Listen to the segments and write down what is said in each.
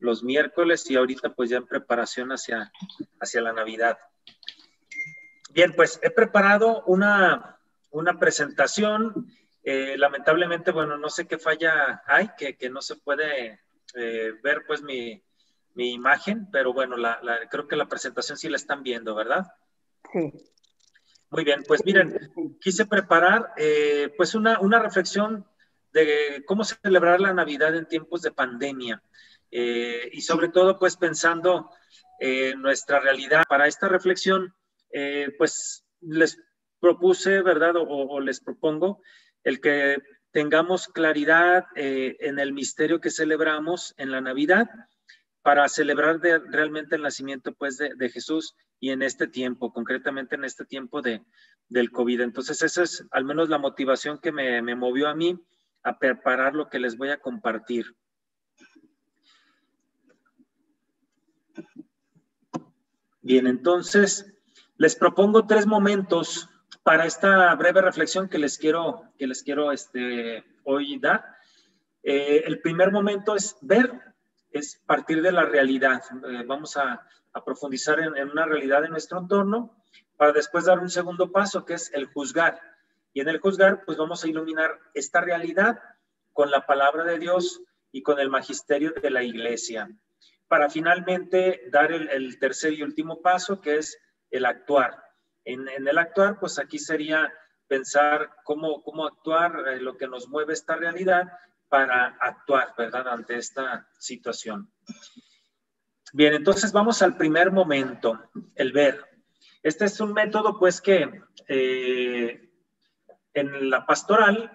los miércoles y ahorita pues ya en preparación hacia la Navidad. Bien, pues he preparado una presentación. Lamentablemente, bueno, no sé qué falla hay, que no se puede ver pues mi imagen, pero bueno, creo que la presentación sí la están viendo, ¿verdad? Sí. Muy bien, pues miren, quise preparar pues una reflexión de cómo celebrar la Navidad en tiempos de pandemia y sobre todo pues pensando en nuestra realidad. Para esta reflexión pues les propuse, ¿verdad? O les propongo el que tengamos claridad en el misterio que celebramos en la Navidad para celebrar realmente el nacimiento pues de Jesús y en este tiempo, concretamente en este tiempo del COVID. Entonces esa es al menos la motivación que me movió a mí a preparar lo que les voy a compartir. Bien, entonces les propongo 3 momentos para esta breve reflexión que les quiero hoy dar. El primer momento es ver, es partir de la realidad. Vamos a profundizar en una realidad de nuestro entorno para después dar un segundo paso, que es el juzgar. Y en el juzgar, pues vamos a iluminar esta realidad con la palabra de Dios y con el magisterio de la Iglesia, para finalmente dar el tercer y último paso, que es el actuar. En el actuar, pues aquí sería pensar cómo actuar, lo que nos mueve esta realidad, para actuar, ¿verdad?, ante esta situación. Bien, entonces vamos al primer momento, el ver. Este es un método, pues, que en la pastoral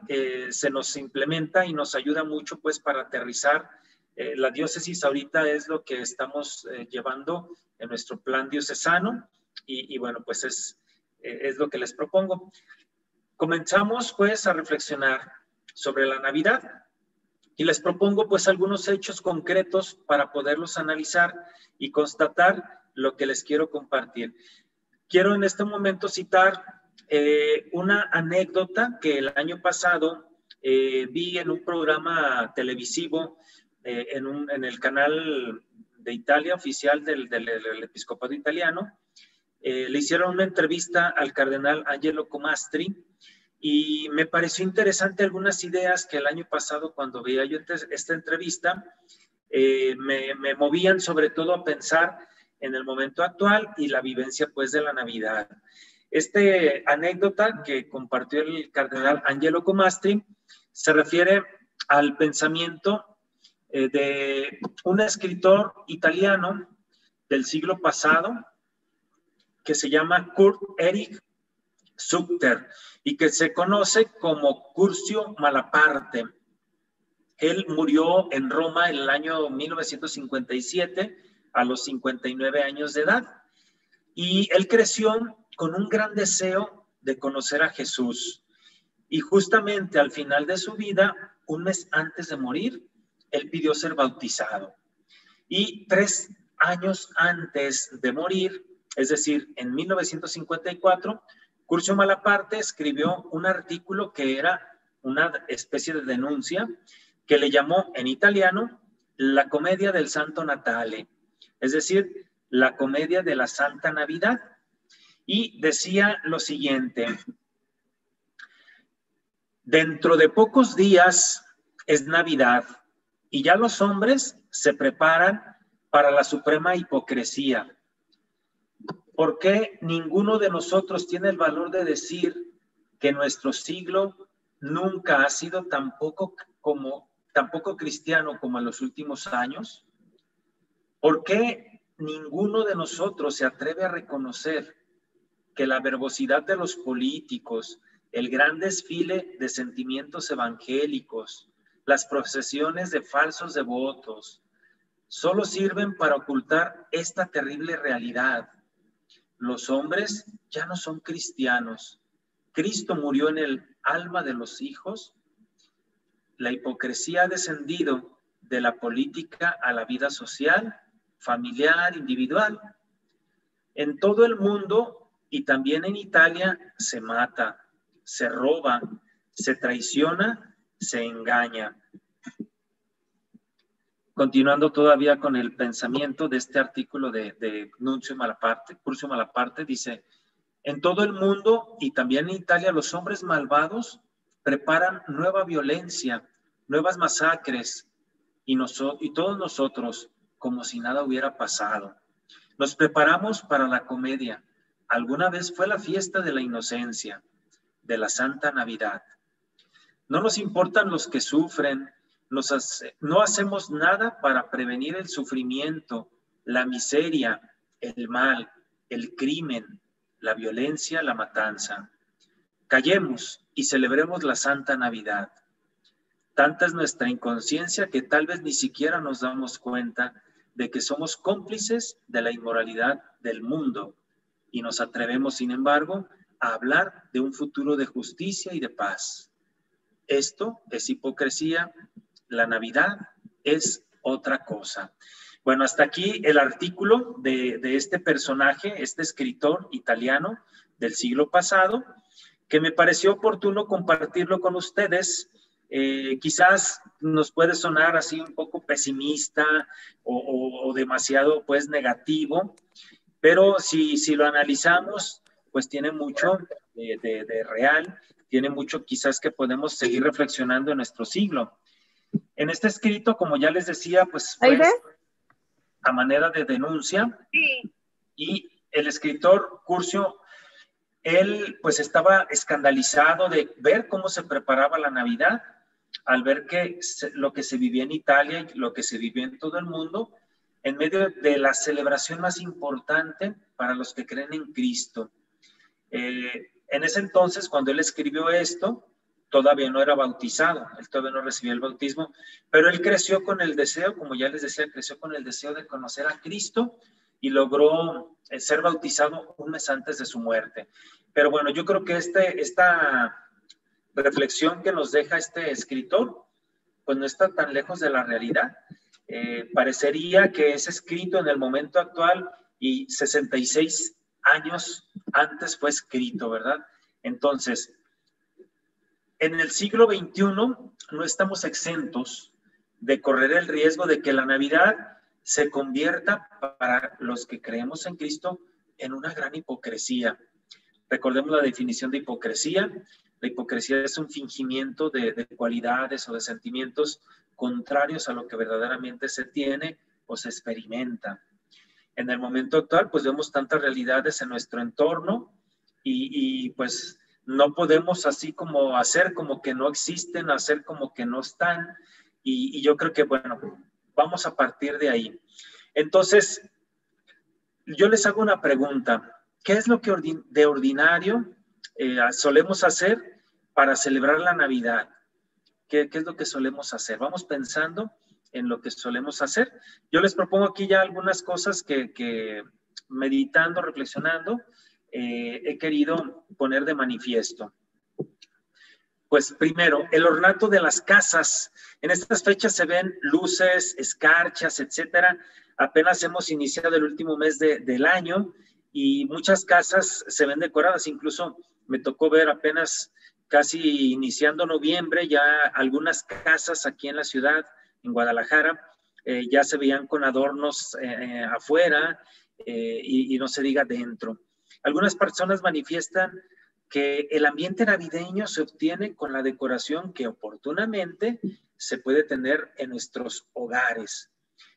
se nos implementa y nos ayuda mucho, pues, para aterrizar. La diócesis ahorita es lo que estamos llevando en nuestro plan diocesano y bueno, pues es lo que les propongo. Comenzamos, pues, a reflexionar sobre la Navidad. Y les propongo pues algunos hechos concretos para poderlos analizar y constatar lo que les quiero compartir. Quiero en este momento citar una anécdota que el año pasado vi en un programa televisivo en el canal de Italia oficial del episcopado italiano. Le hicieron una entrevista al cardenal Angelo Comastri, y me pareció interesante algunas ideas que el año pasado, cuando veía yo esta entrevista, me movían sobre todo a pensar en el momento actual y la vivencia pues de la Navidad. Esta anécdota que compartió el cardenal Angelo Comastri se refiere al pensamiento de un escritor italiano del siglo pasado que se llama Kurt Erich Suter y que se conoce como Curcio Malaparte. Él murió en Roma en el año 1957 a los 59 años de edad y él creció con un gran deseo de conocer a Jesús y justamente al final de su vida, un mes antes de morir, él pidió ser bautizado y 3 años antes de morir, es decir, en 1954, Curcio Malaparte escribió un artículo que era una especie de denuncia que le llamó en italiano la Comedia del Santo Natale, es decir, la Comedia de la Santa Navidad. Y decía lo siguiente: dentro de pocos días es Navidad y ya los hombres se preparan para la suprema hipocresía. ¿Por qué ninguno de nosotros tiene el valor de decir que nuestro siglo nunca ha sido tan poco cristiano como en los últimos años? ¿Por qué ninguno de nosotros se atreve a reconocer que la verbosidad de los políticos, el gran desfile de sentimientos evangélicos, las procesiones de falsos devotos, solo sirven para ocultar esta terrible realidad? Los hombres ya no son cristianos. Cristo murió en el alma de los hijos. La hipocresía ha descendido de la política a la vida social, familiar, individual. En todo el mundo y también en Italia se mata, se roba, se traiciona, se engaña. continuando todavía con el pensamiento de este artículo de Nuncio Malaparte, Curcio Malaparte, dice: en todo el mundo y también en Italia, los hombres malvados preparan nueva violencia, nuevas masacres, y todos nosotros, como si nada hubiera pasado, nos preparamos para la comedia. Alguna vez fue la fiesta de la inocencia, de la Santa Navidad. No nos importan los que sufren, no hacemos nada para prevenir el sufrimiento, la miseria, el mal, el crimen, la violencia, la matanza. Callemos y celebremos la Santa Navidad. Tanta es nuestra inconsciencia que tal vez ni siquiera nos damos cuenta de que somos cómplices de la inmoralidad del mundo y nos atrevemos, sin embargo, a hablar de un futuro de justicia y de paz. Esto es hipocresía. La Navidad es otra cosa. Bueno, hasta aquí el artículo de este personaje, este escritor italiano del siglo pasado, que me pareció oportuno compartirlo con ustedes. Quizás nos puede sonar así un poco pesimista o demasiado pues negativo, pero si lo analizamos, pues tiene mucho de real, tiene mucho quizás que podemos seguir reflexionando en nuestro siglo. En este escrito, como ya les decía, pues fue a manera de denuncia, y el escritor Curcio, él pues estaba escandalizado de ver cómo se preparaba la Navidad, al ver que lo que se vivía en Italia y lo que se vivía en todo el mundo, en medio de la celebración más importante para los que creen en Cristo. En ese entonces, cuando él escribió esto, todavía no era bautizado, él todavía no recibía el bautismo, pero él creció con el deseo, como ya les decía, creció con el deseo de conocer a Cristo y logró ser bautizado un mes antes de su muerte. Pero bueno, yo creo que esta reflexión que nos deja este escritor, pues no está tan lejos de la realidad. Parecería que es escrito en el momento actual y 66 años antes fue escrito, ¿verdad? Entonces, en el siglo XXI no estamos exentos de correr el riesgo de que la Navidad se convierta, para los que creemos en Cristo, en una gran hipocresía. Recordemos la definición de hipocresía. La hipocresía es un fingimiento de cualidades o de sentimientos contrarios a lo que verdaderamente se tiene o se experimenta. En el momento actual, pues vemos tantas realidades en nuestro entorno y pues no podemos así como hacer como que no existen, hacer como que no están, y yo creo que, bueno, vamos a partir de ahí. Entonces, yo les hago una pregunta. ¿Qué es lo que de ordinario solemos hacer para celebrar la Navidad? ¿Qué es lo que solemos hacer? Vamos pensando en lo que solemos hacer. Yo les propongo aquí ya algunas cosas que meditando, reflexionando, he querido poner de manifiesto. Pues primero, el ornato de las casas. En estas fechas se ven luces, escarchas, etcétera. Apenas hemos iniciado el último mes del año y muchas casas se ven decoradas. Incluso me tocó ver apenas casi iniciando noviembre, ya algunas casas aquí en la ciudad, en Guadalajara, ya se veían con adornos afuera y no se diga dentro. Algunas personas manifiestan que el ambiente navideño se obtiene con la decoración que oportunamente se puede tener en nuestros hogares.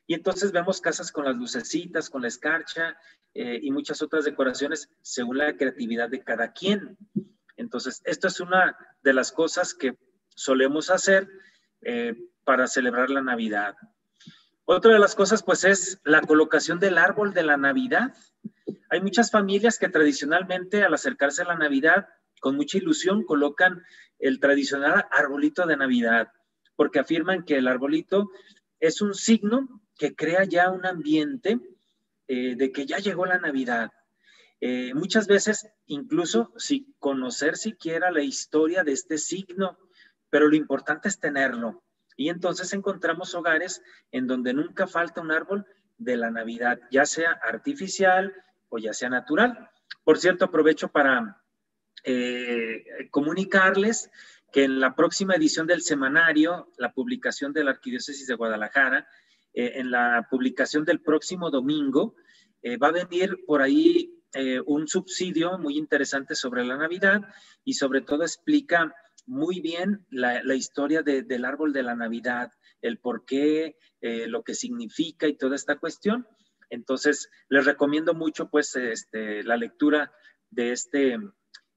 Y entonces vemos casas con las lucecitas, con la escarcha y muchas otras decoraciones según la creatividad de cada quien. Entonces, esto es una de las cosas que solemos hacer para celebrar la Navidad. Otra de las cosas, pues, es la colocación del árbol de la Navidad. Hay muchas familias que tradicionalmente, al acercarse a la Navidad, con mucha ilusión colocan el tradicional arbolito de Navidad, porque afirman que el arbolito es un signo que crea ya un ambiente de que ya llegó la Navidad. Muchas veces, incluso sin conocer siquiera la historia de este signo, pero lo importante es tenerlo. Y entonces encontramos hogares en donde nunca falta un árbol de la Navidad, ya sea artificial o ya sea natural. Por cierto, aprovecho para comunicarles que en la próxima edición del semanario, la publicación de la Arquidiócesis de Guadalajara, en la publicación del próximo domingo, va a venir por ahí un subsidio muy interesante sobre la Navidad y sobre todo explica muy bien la historia del árbol de la Navidad, el por qué, lo que significa y toda esta cuestión. Entonces, les recomiendo mucho pues la lectura de este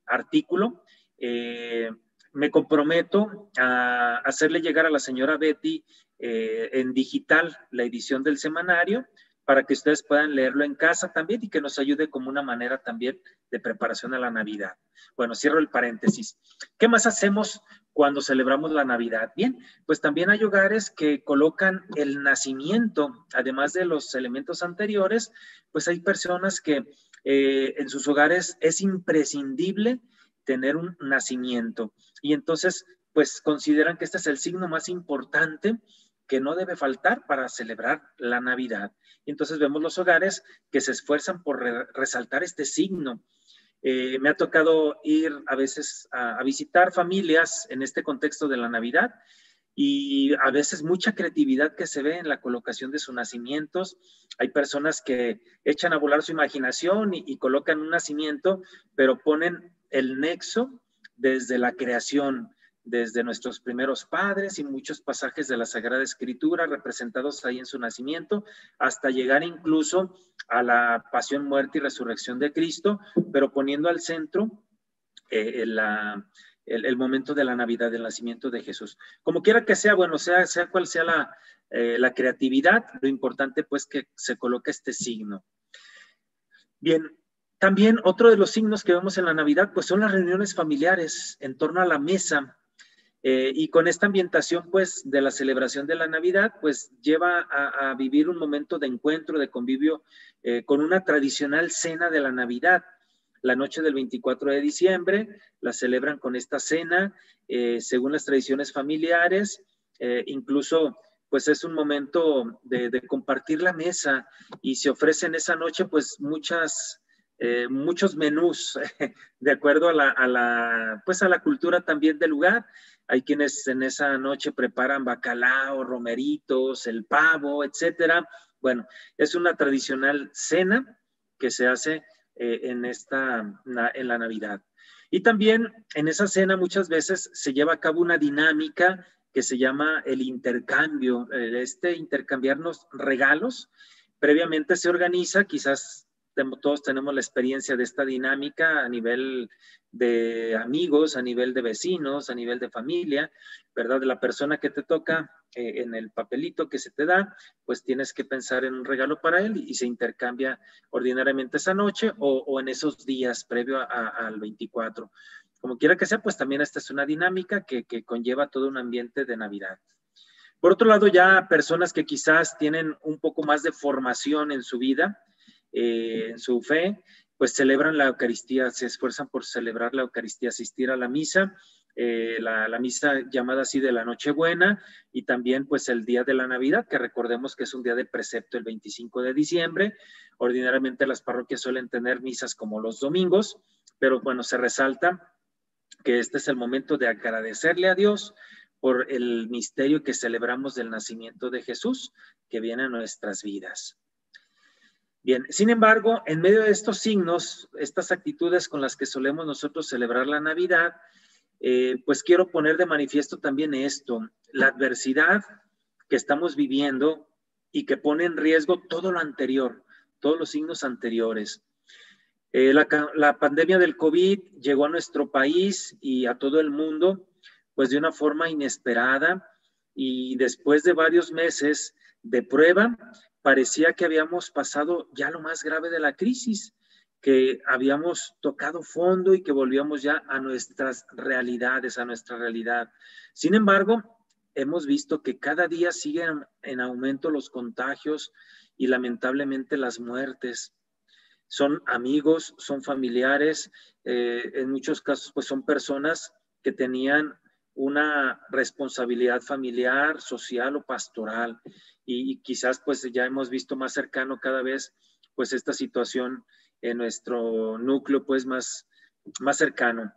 artículo. Me comprometo a hacerle llegar a la señora Betty en digital la edición del semanario para que ustedes puedan leerlo en casa también y que nos ayude como una manera también de preparación a la Navidad. Bueno, cierro el paréntesis. ¿Qué más hacemos cuando celebramos la Navidad? Bien, pues también hay hogares que colocan el nacimiento, además de los elementos anteriores, pues hay personas que en sus hogares es imprescindible tener un nacimiento. Y entonces, pues consideran que este es el signo más importante que no debe faltar para celebrar la Navidad. Y entonces vemos los hogares que se esfuerzan por resaltar este signo. Me ha tocado ir a veces a visitar familias en este contexto de la Navidad y a veces mucha creatividad que se ve en la colocación de sus nacimientos. Hay personas que echan a volar su imaginación y colocan un nacimiento, pero ponen el nexo desde la creación, desde nuestros primeros padres y muchos pasajes de la Sagrada Escritura representados ahí en su nacimiento, hasta llegar incluso a la pasión, muerte y resurrección de Cristo, pero poniendo al centro el momento de la Navidad, del nacimiento de Jesús. Como quiera que sea, bueno, sea cual sea la creatividad, lo importante pues que se coloque este signo. Bien, también otro de los signos que vemos en la Navidad pues son las reuniones familiares en torno a la mesa. Y con esta ambientación, pues, de la celebración de la Navidad, pues, lleva a vivir un momento de encuentro, de convivio, con una tradicional cena de la Navidad. La noche del 24 de diciembre la celebran con esta cena, según las tradiciones familiares, incluso, pues, es un momento de compartir la mesa y se ofrecen esa noche, pues, muchos menús, de acuerdo a la cultura también del lugar. Hay quienes en esa noche preparan bacalao, romeritos, el pavo, etcétera. Bueno, es una tradicional cena que se hace en la Navidad. Y también en esa cena muchas veces se lleva a cabo una dinámica que se llama el intercambio, intercambiarnos regalos. Previamente se organiza, quizás todos tenemos la experiencia de esta dinámica a nivel de amigos, a nivel de vecinos, a nivel de familia, ¿verdad? De la persona que te toca en el papelito que se te da, pues tienes que pensar en un regalo para él y se intercambia ordinariamente esa noche o en esos días previo al 24. Como quiera que sea, pues también esta es una dinámica que conlleva todo un ambiente de Navidad. Por otro lado, ya personas que quizás tienen un poco más de formación en su vida, en su fe, pues celebran la Eucaristía, se esfuerzan por celebrar la Eucaristía, asistir a la misa, la misa llamada así de la Nochebuena y también pues el día de la Navidad, que recordemos que es un día de precepto el 25 de diciembre. Ordinariamente las parroquias suelen tener misas como los domingos, pero bueno, se resalta que este es el momento de agradecerle a Dios por el misterio que celebramos del nacimiento de Jesús que viene a nuestras vidas. Bien, sin embargo, en medio de estos signos, estas actitudes con las que solemos nosotros celebrar la Navidad, pues quiero poner de manifiesto también esto, la adversidad que estamos viviendo y que pone en riesgo todo lo anterior, todos los signos anteriores. La pandemia del COVID llegó a nuestro país y a todo el mundo, pues de una forma inesperada y después de varios meses de prueba, parecía que habíamos pasado ya lo más grave de la crisis, que habíamos tocado fondo y que volvíamos ya a nuestras realidades, a nuestra realidad. Sin embargo, hemos visto que cada día siguen en aumento los contagios y lamentablemente las muertes. Son amigos, son familiares, en muchos casos pues son personas que tenían una responsabilidad familiar, social o pastoral y quizás pues ya hemos visto más cercano cada vez pues esta situación en nuestro núcleo pues más cercano.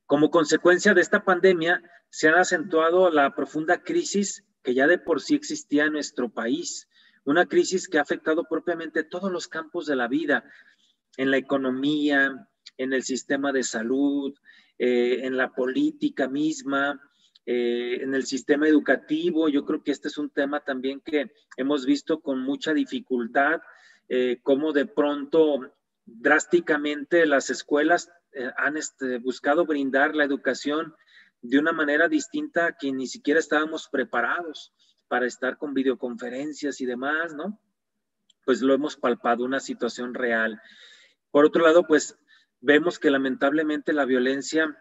Como consecuencia de esta pandemia se ha acentuado la profunda crisis que ya de por sí existía en nuestro país, una crisis que ha afectado propiamente todos los campos de la vida, en la economía, en el sistema de salud, en la política misma, en el sistema educativo. Yo creo que este es un tema también que hemos visto con mucha dificultad, cómo de pronto drásticamente las escuelas han buscado brindar la educación de una manera distinta que ni siquiera estábamos preparados para estar con videoconferencias y demás, ¿no? Pues lo hemos palpado, una situación real. Por otro lado, pues vemos que lamentablemente la violencia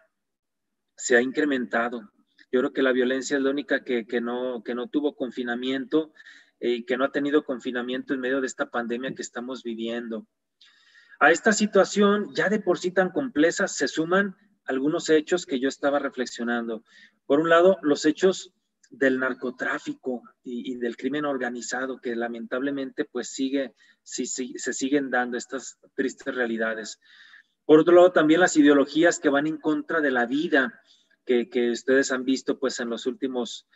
se ha incrementado. Yo creo que la violencia es la única que no tuvo confinamiento y que no ha tenido confinamiento en medio de esta pandemia que estamos viviendo. A esta situación, ya de por sí tan compleja, se suman algunos hechos que yo estaba reflexionando. Por un lado, los hechos del narcotráfico y del crimen organizado, que lamentablemente pues se siguen dando estas tristes realidades. Por otro lado, también las ideologías que van en contra de la vida, que ustedes han visto pues en los últimos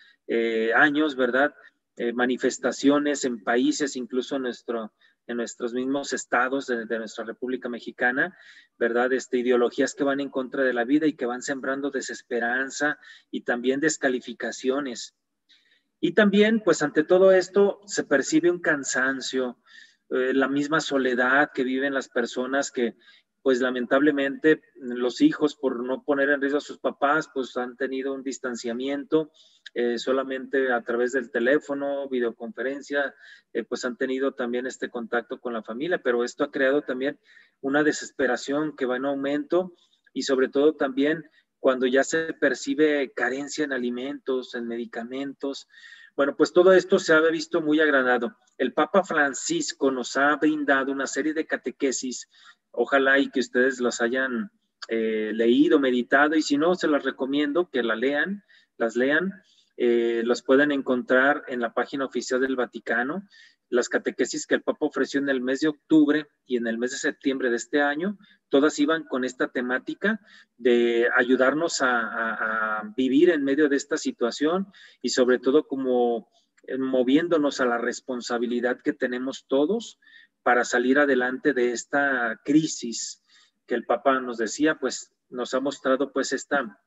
años, ¿verdad? Manifestaciones en países, incluso en nuestros mismos estados de nuestra República Mexicana, ¿verdad? Ideologías que van en contra de la vida y que van sembrando desesperanza y también descalificaciones. Y también, pues ante todo esto, se percibe un cansancio, la misma soledad que viven las personas que, pues lamentablemente, los hijos, por no poner en riesgo a sus papás, pues han tenido un distanciamiento, solamente a través del teléfono, videoconferencia, pues han tenido también este contacto con la familia, pero esto ha creado también una desesperación que va en aumento y sobre todo también cuando ya se percibe carencia en alimentos, en medicamentos. Bueno, pues todo esto se ha visto muy agravado. El Papa Francisco nos ha brindado una serie de catequesis, ojalá y que ustedes las hayan leído, meditado, y si no, se las recomiendo que las lean, las pueden encontrar en la página oficial del Vaticano. Las catequesis que el Papa ofreció en el mes de octubre y en el mes de septiembre de este año, todas iban con esta temática de ayudarnos a vivir en medio de esta situación y sobre todo como moviéndonos a la responsabilidad que tenemos todos para salir adelante de esta crisis que el Papa nos decía, pues nos ha mostrado pues esta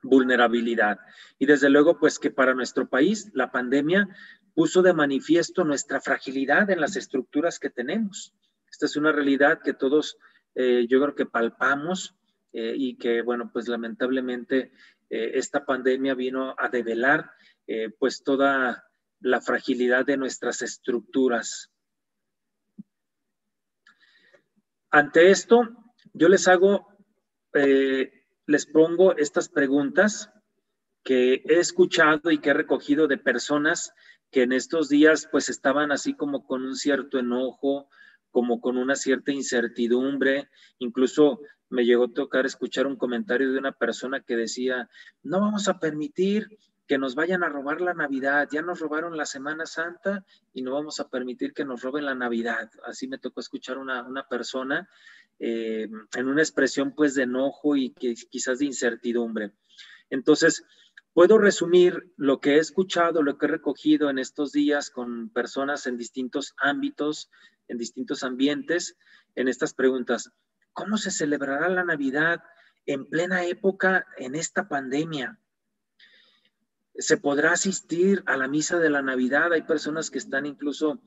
vulnerabilidad. Y desde luego pues que para nuestro país la pandemia puso de manifiesto nuestra fragilidad en las estructuras que tenemos. Esta es una realidad que todos yo creo que palpamos y que bueno pues lamentablemente esta pandemia vino a develar pues toda la fragilidad de nuestras estructuras. Ante esto, yo les pongo estas preguntas que he escuchado y que he recogido de personas que en estos días pues estaban así como con un cierto enojo, como con una cierta incertidumbre. Incluso me llegó a tocar escuchar un comentario de una persona que decía, no vamos a permitir que nos vayan a robar la Navidad, ya nos robaron la Semana Santa y no vamos a permitir que nos roben la Navidad. Así me tocó escuchar una persona en una expresión pues de enojo y que quizás de incertidumbre. Entonces, puedo resumir lo que he escuchado, lo que he recogido en estos días con personas en distintos ámbitos, en distintos ambientes, en estas preguntas. ¿Cómo se celebrará la Navidad en plena época en esta pandemia? ¿Se podrá asistir a la misa de la Navidad? Hay personas que están incluso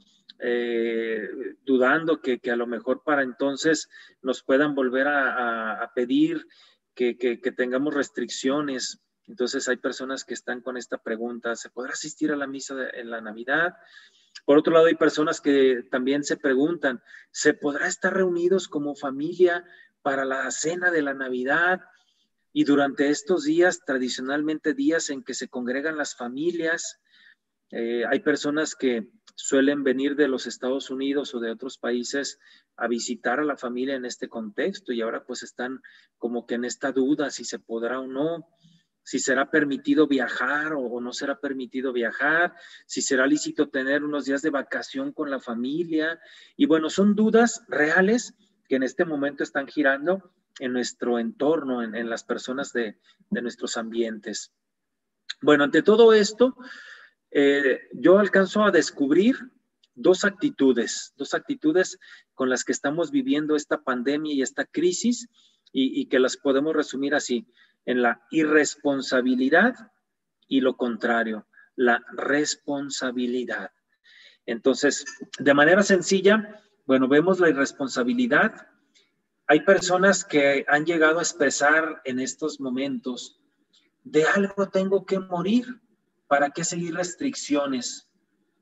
dudando que a lo mejor para entonces nos puedan volver a pedir que tengamos restricciones. Entonces hay personas que están con esta pregunta, ¿se podrá asistir a la misa en la Navidad? Por otro lado, hay personas que también se preguntan, ¿se podrá estar reunidos como familia para la cena de la Navidad? Y durante estos días, tradicionalmente días en que se congregan las familias, hay personas que suelen venir de los Estados Unidos o de otros países a visitar a la familia en este contexto y ahora pues están como que en esta duda si se podrá o no, si será permitido viajar o no será permitido viajar, si será lícito tener unos días de vacación con la familia. Y bueno, son dudas reales que en este momento están girando en nuestro entorno, en las personas de nuestros ambientes. Bueno, ante todo esto, yo alcanzo a descubrir dos actitudes con las que estamos viviendo esta pandemia y esta crisis y que las podemos resumir así, en la irresponsabilidad y lo contrario, la responsabilidad. Entonces, de manera sencilla, bueno, vemos la irresponsabilidad. Hay personas que han llegado a expresar en estos momentos, de algo tengo que morir, ¿para qué seguir restricciones?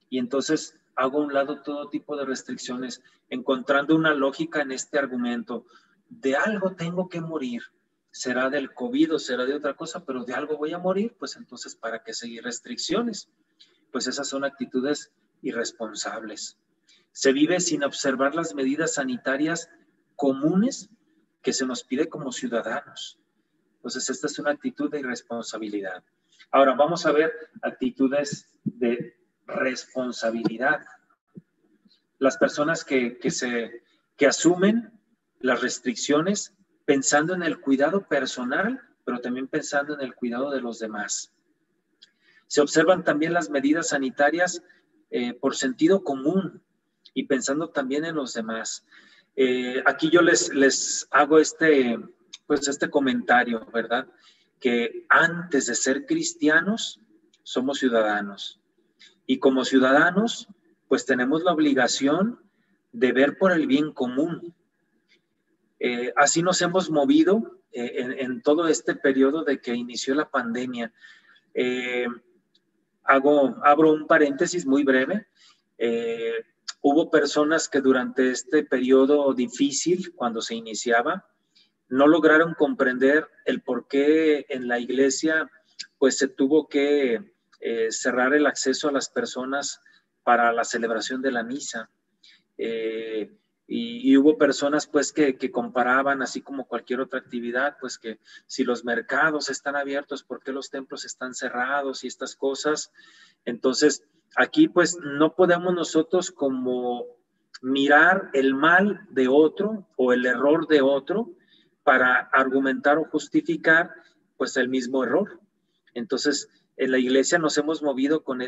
Y entonces hago a un lado todo tipo de restricciones, encontrando una lógica en este argumento. De algo tengo que morir. Será del COVID o será de otra cosa, pero de algo voy a morir, pues entonces ¿para qué seguir restricciones? Pues esas son actitudes irresponsables. Se vive sin observar las medidas sanitarias comunes que se nos pide como ciudadanos. Entonces, esta es una actitud de irresponsabilidad. Ahora, vamos a ver actitudes de responsabilidad. Las personas que asumen las restricciones pensando en el cuidado personal, pero también pensando en el cuidado de los demás. Se observan también las medidas sanitarias por sentido común y pensando también en los demás. Aquí yo les hago este comentario, ¿verdad? Que antes de ser cristianos, somos ciudadanos. Y como ciudadanos, pues tenemos la obligación de ver por el bien común. Así nos hemos movido en todo este periodo de que inició la pandemia. Abro un paréntesis muy breve. Hubo personas que durante este periodo difícil, cuando se iniciaba, no lograron comprender el por qué en la iglesia pues se tuvo que cerrar el acceso a las personas para la celebración de la misa. Y hubo personas pues que comparaban, así como cualquier otra actividad, pues que si los mercados están abiertos, ¿por qué los templos están cerrados y estas cosas? Entonces, aquí pues no podemos nosotros como mirar el mal de otro o el error de otro para argumentar o justificar pues el mismo error. Entonces, en la iglesia nos hemos movido con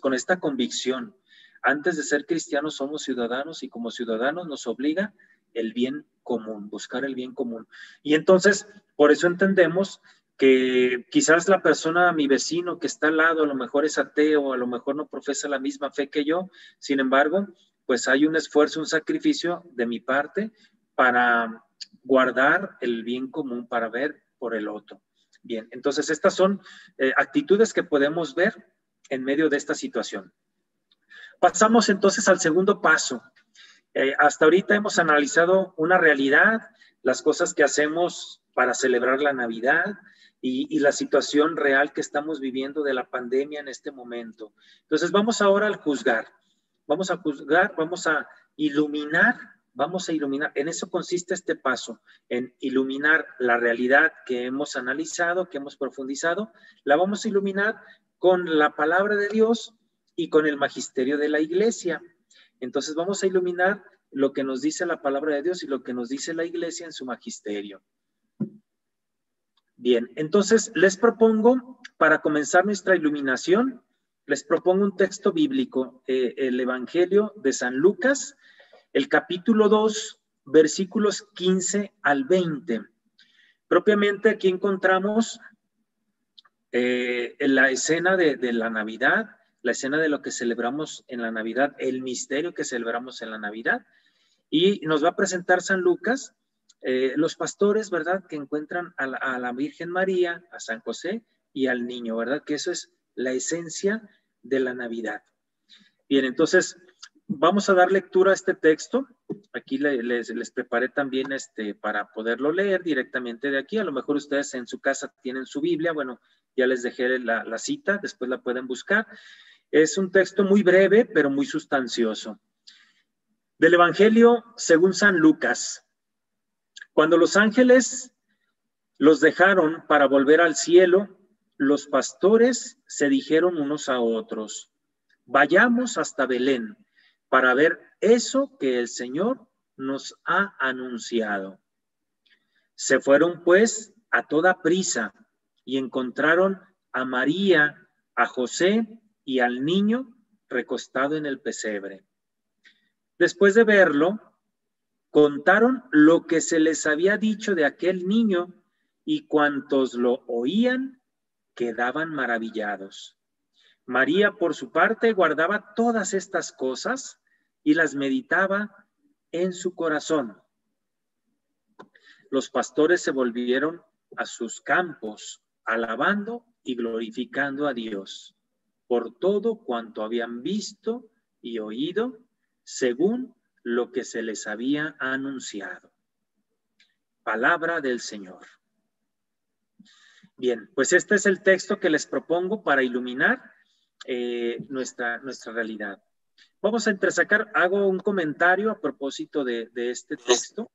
con esta convicción. Antes de ser cristianos somos ciudadanos y como ciudadanos nos obliga el bien común, buscar el bien común. Y entonces, por eso entendemos que quizás la persona, mi vecino que está al lado, a lo mejor es ateo, a lo mejor no profesa la misma fe que yo, sin embargo, pues hay un esfuerzo, un sacrificio de mi parte para guardar el bien común, para ver por el otro. Bien, entonces estas son actitudes que podemos ver en medio de esta situación. Pasamos entonces al segundo paso. Hasta ahorita hemos analizado una realidad, las cosas que hacemos para celebrar la Navidad y la situación real que estamos viviendo de la pandemia en este momento. Entonces vamos ahora al juzgar. Vamos a juzgar, vamos a iluminar. En eso consiste este paso, en iluminar la realidad que hemos analizado, que hemos profundizado, la vamos a iluminar con la palabra de Dios y con el magisterio de la iglesia. Entonces vamos a iluminar lo que nos dice la palabra de Dios y lo que nos dice la iglesia en su magisterio. Bien, entonces les propongo, para comenzar nuestra iluminación, les propongo un texto bíblico, el Evangelio de San Lucas, el capítulo 2, versículos 15 al 20. Propiamente aquí encontramos la escena de la Navidad, la escena de lo que celebramos en la Navidad, el misterio que celebramos en la Navidad. Y nos va a presentar San Lucas, los pastores, ¿verdad? Que encuentran a la Virgen María, a San José y al niño, ¿verdad? Que eso es la esencia de la Navidad. Bien, entonces vamos a dar lectura a este texto. Aquí les preparé también para poderlo leer directamente de aquí. A lo mejor ustedes en su casa tienen su Biblia. Bueno, ya les dejé la cita, después la pueden buscar. Es un texto muy breve, pero muy sustancioso. Del Evangelio según San Lucas. Cuando los ángeles los dejaron para volver al cielo, los pastores se dijeron unos a otros: vayamos hasta Belén para ver eso que el Señor nos ha anunciado. Se fueron pues a toda prisa y encontraron a María a José y al niño recostado en el pesebre. Después de verlo, contaron lo que se les había dicho de aquel niño, y cuantos lo oían quedaban maravillados. María, por su parte, guardaba todas estas cosas y las meditaba en su corazón. Los pastores se volvieron a sus campos, alabando y glorificando a Dios por todo cuanto habían visto y oído, según lo que se les había anunciado. Palabra del Señor. Bien, pues este es el texto que les propongo para iluminar nuestra realidad. Vamos a entresacar, hago un comentario a propósito de este texto.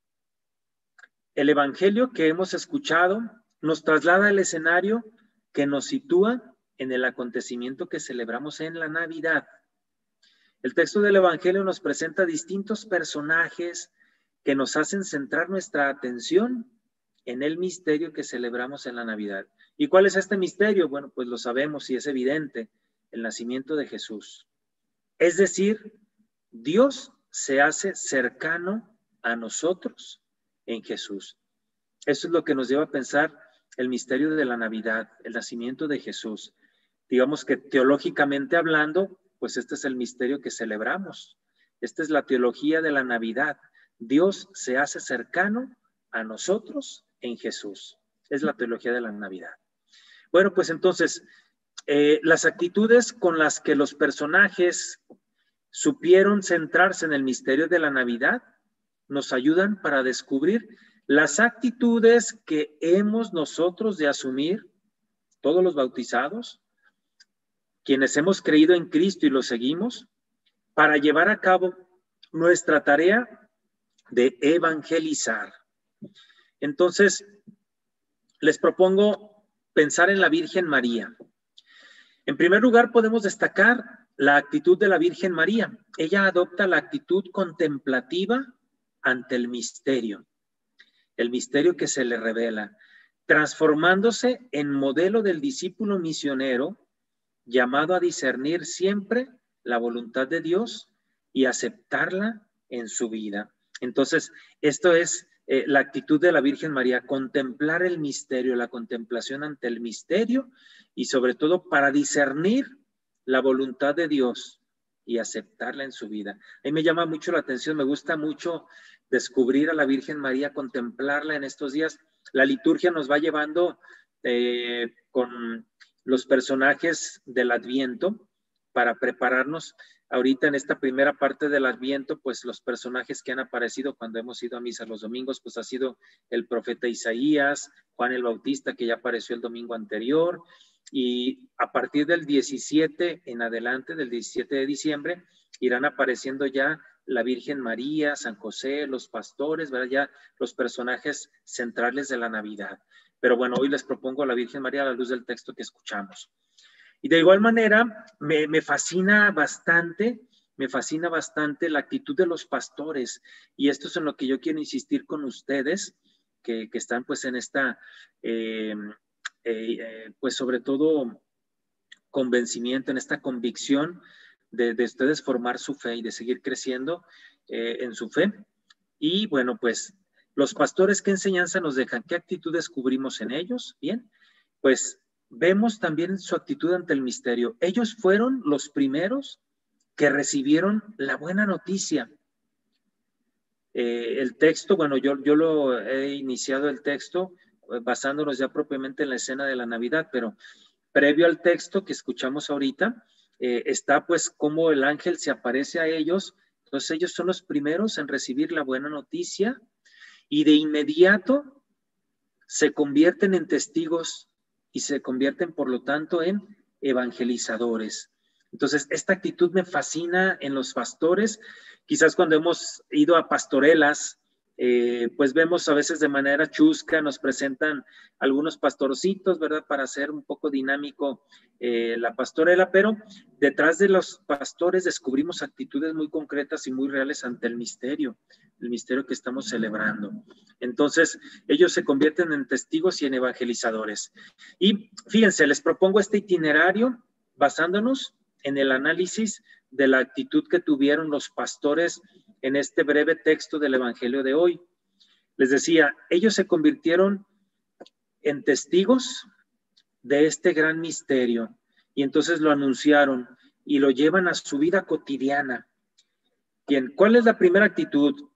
El evangelio que hemos escuchado nos traslada al escenario que nos sitúa en el acontecimiento que celebramos en la Navidad. El texto del evangelio nos presenta distintos personajes que nos hacen centrar nuestra atención en el misterio que celebramos en la Navidad. ¿Y cuál es este misterio? Bueno, pues lo sabemos y es evidente, el nacimiento de Jesús. Es decir, Dios se hace cercano a nosotros en Jesús. Eso es lo que nos lleva a pensar el misterio de la Navidad, el nacimiento de Jesús. Digamos que teológicamente hablando, pues este es el misterio que celebramos. Esta es la teología de la Navidad. Dios se hace cercano a nosotros en Jesús. Es la teología de la Navidad. Bueno, pues entonces, las actitudes con las que los personajes supieron centrarse en el misterio de la Navidad nos ayudan para descubrir las actitudes que hemos nosotros de asumir, todos los bautizados, quienes hemos creído en Cristo y lo seguimos, para llevar a cabo nuestra tarea de evangelizar. Entonces, les propongo pensar en la Virgen María. En primer lugar, podemos destacar la actitud de la Virgen María. Ella adopta la actitud contemplativa ante el misterio que se le revela, transformándose en modelo del discípulo misionero llamado a discernir siempre la voluntad de Dios y aceptarla en su vida. Entonces, esto es la actitud de la Virgen María, contemplar el misterio, la contemplación ante el misterio y sobre todo para discernir la voluntad de Dios y aceptarla en su vida. A mí me llama mucho la atención, me gusta mucho descubrir a la Virgen María, contemplarla en estos días. La liturgia nos va llevando con los personajes del Adviento para prepararnos. Ahorita en esta primera parte del Adviento, pues los personajes que han aparecido cuando hemos ido a misa los domingos, pues ha sido el profeta Isaías, Juan el Bautista, que ya apareció el domingo anterior, y a partir del 17 en adelante, del 17 de diciembre, irán apareciendo ya la Virgen María, San José, los pastores, ¿verdad? Ya los personajes centrales de la Navidad. Pero bueno, hoy les propongo a la Virgen María a la luz del texto que escuchamos. Y de igual manera, me fascina bastante la actitud de los pastores. Y esto es en lo que yo quiero insistir con ustedes, que están pues en esta, pues sobre todo convencimiento, en esta convicción de ustedes formar su fe y de seguir creciendo en su fe. Y bueno, pues los pastores, ¿qué enseñanza nos dejan? ¿Qué actitud descubrimos en ellos? Bien, pues vemos también su actitud ante el misterio. Ellos fueron los primeros que recibieron la buena noticia. El texto, bueno, yo lo he iniciado el texto basándonos ya propiamente en la escena de la Navidad, pero previo al texto que escuchamos ahorita, está pues cómo el ángel se aparece a ellos. Entonces ellos son los primeros en recibir la buena noticia y de inmediato se convierten en testigos y se convierten por lo tanto en evangelizadores. Entonces esta actitud me fascina en los pastores. Quizás cuando hemos ido a pastorelas, pues vemos a veces de manera chusca, nos presentan algunos pastorcitos, ¿verdad? Para hacer un poco dinámico la pastorela, pero detrás de los pastores descubrimos actitudes muy concretas y muy reales ante el misterio que estamos celebrando. Entonces, ellos se convierten en testigos y en evangelizadores. Y fíjense, les propongo este itinerario. basándonos en el análisis de la actitud que tuvieron los pastores en este breve texto del Evangelio de hoy. Les decía, ellos se convirtieron en testigos de este gran misterio y entonces lo anunciaron y lo llevan a su vida cotidiana. Bien, ¿cuál es la primera actitud?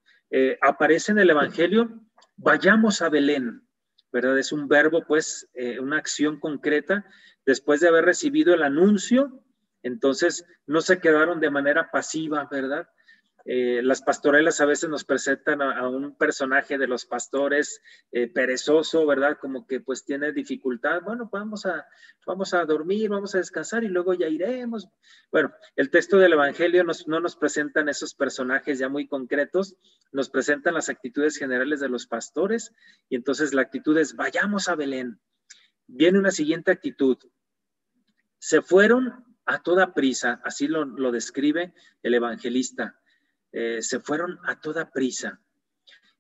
Aparece en el Evangelio, vayamos a Belén, ¿verdad? Es un verbo, pues, una acción concreta. Después de haber recibido el anuncio, entonces no se quedaron de manera pasiva, ¿verdad? Las pastorelas a veces nos presentan a un personaje de los pastores perezoso, ¿verdad? Como que pues tiene dificultad. Bueno, vamos a dormir, vamos a descansar y luego ya iremos. Bueno, el texto del Evangelio no nos presentan esos personajes ya muy concretos, nos presentan las actitudes generales de los pastores y entonces la actitud es vayamos a Belén. Viene una siguiente actitud. Se fueron a toda prisa, así lo describe el evangelista. Se fueron a toda prisa.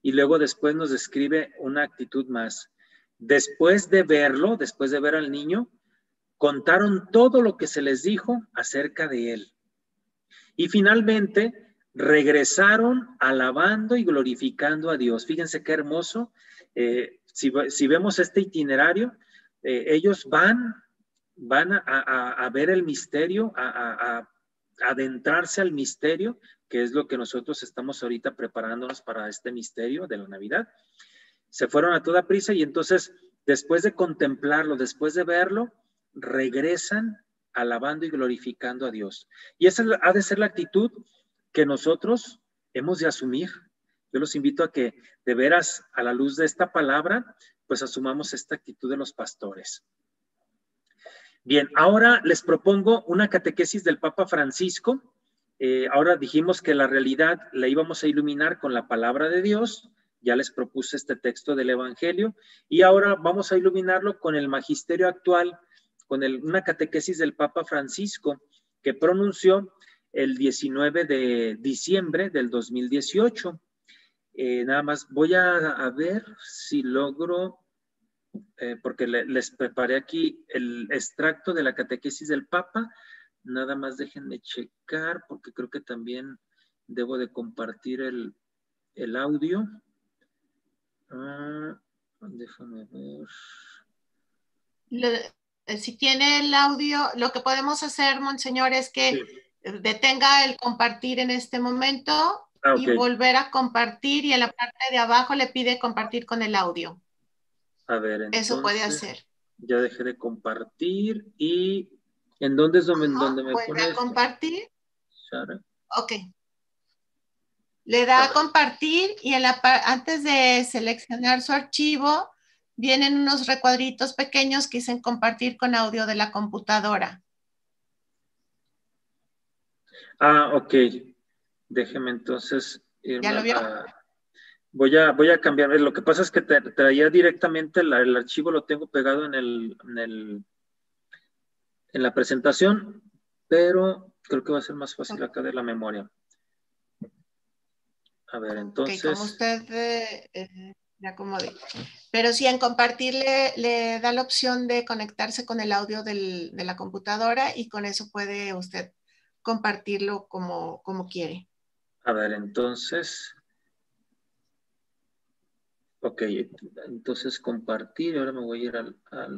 Y luego después nos describe una actitud más. Después de verlo, después de ver al niño, contaron todo lo que se les dijo acerca de él. Y finalmente regresaron alabando y glorificando a Dios. Fíjense qué hermoso. Si vemos este itinerario, ellos van a ver el misterio, a adentrarse al misterio, que es lo que nosotros estamos ahorita preparándonos para este misterio de la Navidad. Se fueron a toda prisa y entonces, después de contemplarlo, después de verlo, regresan alabando y glorificando a Dios. Y esa ha de ser la actitud que nosotros hemos de asumir. Yo los invito a que, de veras, a la luz de esta palabra, pues asumamos esta actitud de los pastores. Bien, ahora les propongo una catequesis del Papa Francisco. Ahora dijimos que la realidad la íbamos a iluminar con la palabra de Dios. Ya les propuse este texto del Evangelio. Y ahora vamos a iluminarlo con el magisterio actual, con una catequesis del Papa Francisco que pronunció el 19 de diciembre del 2018. Nada más voy a ver si logro... porque les preparé aquí el extracto de la catequesis del Papa. Nada más déjenme checar, porque creo que también debo de compartir el audio. Déjame ver. Si tiene el audio, lo que podemos hacer, Monseñor, es que detenga el compartir en este momento y volver a compartir, y en la parte de abajo le pide compartir con el audio. A ver, entonces, eso puede hacer. Ya dejé de compartir y ¿en dónde es donde me pone a compartir? Sara. Ok. Le da a compartir y antes de seleccionar su archivo, vienen unos recuadritos pequeños que dicen compartir con audio de la computadora. Ok. Déjeme entonces irme. ¿Ya lo vio? Voy a cambiar. Lo que pasa es que traía directamente el archivo, lo tengo pegado en la presentación, pero creo que va a ser más fácil acá de la memoria. A ver, entonces. Como usted le acomode. Pero sí, en compartir le da la opción de conectarse con el audio de la computadora y con eso puede usted compartirlo como quiere. A ver, entonces. Ok, entonces compartir. Ahora me voy a ir al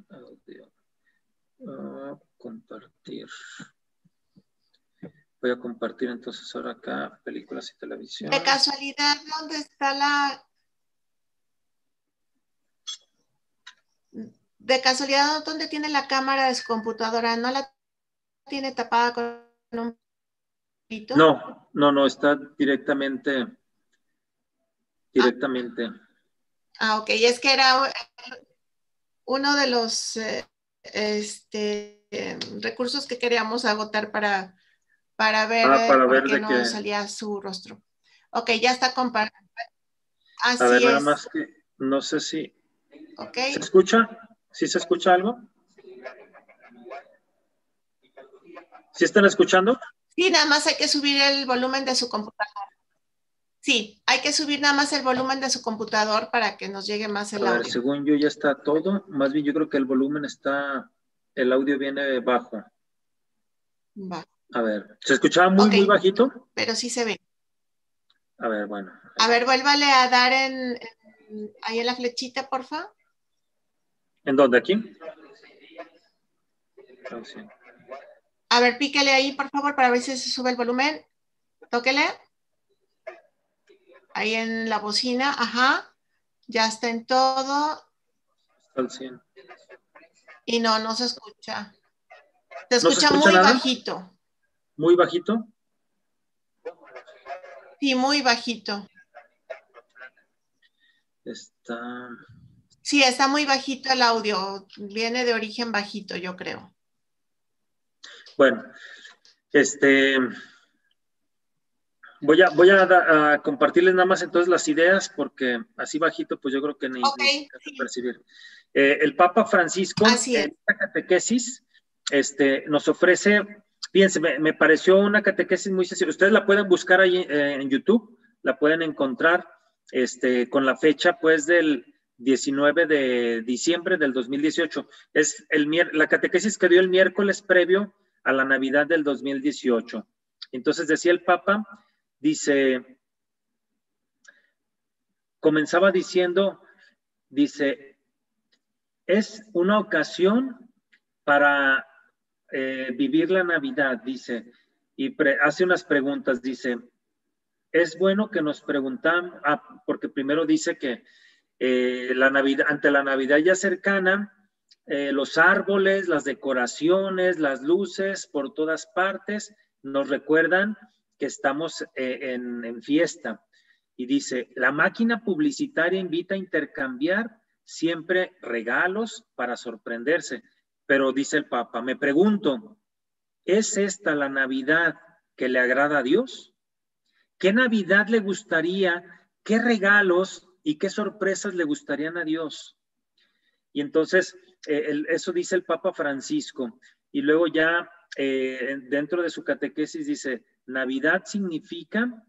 audio. Compartir. Voy a compartir entonces ahora acá películas y televisión. De casualidad, ¿dónde está De casualidad, ¿dónde tiene la cámara de su computadora? ¿No la tiene tapada con un pito? No, está directamente. Ok, es que era uno de los recursos que queríamos agotar para ver por qué no salía su rostro. Ok, ya está compartido. Así a ver, es. nada más que no sé si... Okay. ¿Se escucha? ¿Sí se escucha algo? ¿Sí están escuchando? Sí, nada más hay que subir el volumen de su computador. Sí, hay que subir nada más el volumen de su computador para que nos llegue más el audio. A ver, según yo ya está todo. Más bien yo creo que el volumen está... El audio viene bajo. Va. A ver, ¿se escuchaba muy, muy bajito? Pero sí se ve. A ver, bueno. A ver, vuélvale a dar ahí en la flechita, porfa. ¿En dónde? ¿Aquí? Sí. A ver, píquele ahí, por favor, para ver si se sube el volumen. Tóquele. Ahí en la bocina, ajá. Ya está en todo. Está al 100. Y no se escucha. Se ¿No se escucha escucha muy nada? bajito. ¿Muy bajito? Sí, muy bajito. Está... Sí, está muy bajito el audio. Viene de origen bajito, yo creo. Bueno, voy a compartirles nada más entonces las ideas, porque así bajito, pues yo creo que ni se puede percibir. El Papa Francisco, en esta catequesis, nos ofrece, fíjense, me pareció una catequesis muy sencilla. Ustedes la pueden buscar ahí en YouTube, la pueden encontrar con la fecha, pues, del 19 de diciembre del 2018. Es la catequesis que dio el miércoles previo a la Navidad del 2018. Entonces decía el Papa, dice, comenzaba diciendo, dice, es una ocasión para vivir la Navidad, dice, y hace unas preguntas, dice, es bueno que nos preguntamos, porque primero dice que la Navidad, ante la Navidad ya cercana, los árboles, las decoraciones, las luces por todas partes nos recuerdan que estamos en fiesta. Y dice, la máquina publicitaria invita a intercambiar siempre regalos para sorprenderse. Pero dice el Papa, me pregunto, ¿es esta la Navidad que le agrada a Dios? ¿Qué Navidad le gustaría? ¿Qué regalos y qué sorpresas le gustarían a Dios? Y entonces, eso dice el Papa Francisco. Y luego ya dentro de su catequesis dice, Navidad significa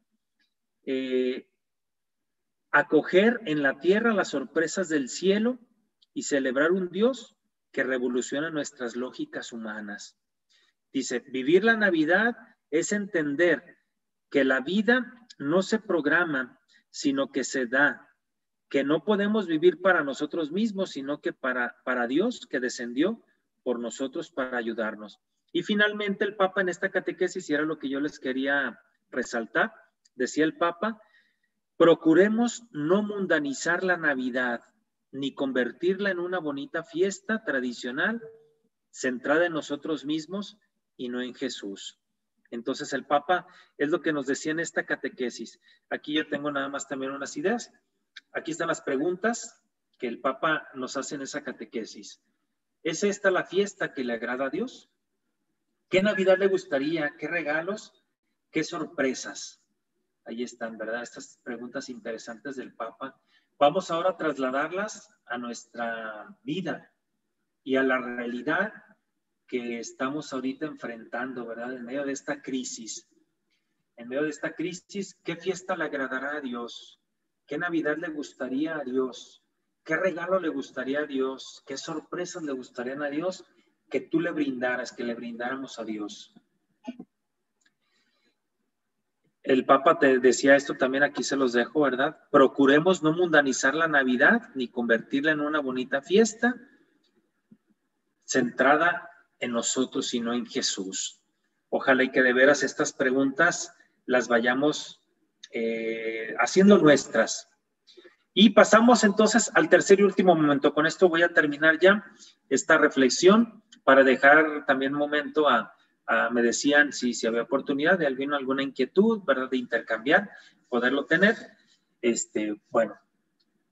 acoger en la tierra las sorpresas del cielo y celebrar un Dios que revoluciona nuestras lógicas humanas. Dice, vivir la Navidad es entender que la vida no se programa, sino que se da, que no podemos vivir para nosotros mismos, sino que para Dios que descendió por nosotros para ayudarnos. Y finalmente el Papa en esta catequesis, y era lo que yo les quería resaltar, decía el Papa, procuremos no mundanizar la Navidad, ni convertirla en una bonita fiesta tradicional centrada en nosotros mismos y no en Jesús. Entonces el Papa es lo que nos decía en esta catequesis. Aquí yo tengo nada más también unas ideas. Aquí están las preguntas que el Papa nos hace en esa catequesis. ¿Es esta la fiesta que le agrada a Dios? ¿Qué Navidad le gustaría? ¿Qué regalos? ¿Qué sorpresas? Ahí están, ¿verdad? Estas preguntas interesantes del Papa. Vamos ahora a trasladarlas a nuestra vida y a la realidad que estamos ahorita enfrentando, ¿verdad? En medio de esta crisis. En medio de esta crisis, ¿qué fiesta le agradará a Dios? ¿Qué Navidad le gustaría a Dios? ¿Qué regalo le gustaría a Dios? ¿Qué sorpresas le gustarían a Dios que tú le brindaras, que le brindáramos a Dios? El Papa te decía esto también, aquí se los dejo, ¿verdad? Procuremos no mundanizar la Navidad ni convertirla en una bonita fiesta centrada en nosotros, sino en Jesús. Ojalá y que de veras estas preguntas las vayamos haciendo nuestras. Y pasamos entonces al tercer y último momento. Con esto voy a terminar ya esta reflexión para dejar también un momento me decían si había oportunidad de alguna inquietud, ¿verdad? De intercambiar, poderlo tener. Bueno,